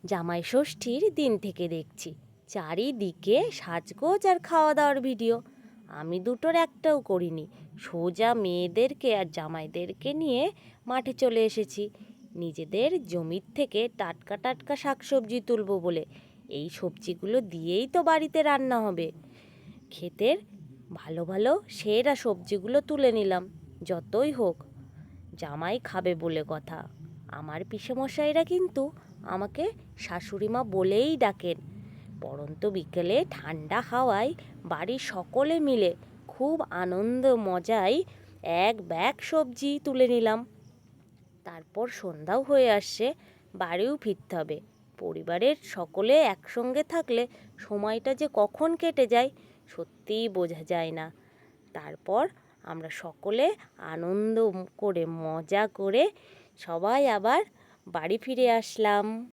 জামাই ষষ্ঠীর দিন থেকে দেখছি চারিদিকে সাজগোজ আর খাওয়া দাওয়ার ভিডিও। আমি দুটোর একটাও করিনি, সোজা মেয়েদেরকে আর জামাইদেরকে নিয়ে মাঠে চলে এসেছি নিজেদের জমির থেকে টাটকা টাটকা শাকসবজি তুলবো বলে। এই সবজিগুলো দিয়েই তো বাড়িতে রান্না হবে। ক্ষেতের ভালো ভালো সেরা সবজিগুলো তুলে নিলাম। যতই হোক জামাই খাবে বলে কথা। আমার পিসেমশাইরা কিন্তু আমাকে শাশুড়ি মা বলেই ডাকেন। পড়ন্ত বিকেলে ঠান্ডা হাওয়ায় বাড়ির সকলে মিলে খুব আনন্দ মজায় এক ব্যাগ সবজি তুলে নিলাম। তারপর সন্ধ্যাও হয়ে আসছে, বাড়িও ফিরতে হবে। পরিবারের সকলে একসঙ্গে থাকলে সময়টা যে কখন কেটে যায় সত্যিই বোঝা যায় না। তারপর আমরা সকলে আনন্দ করে মজা করে সবাই আবার বাড়ি ফিরে আসলাম।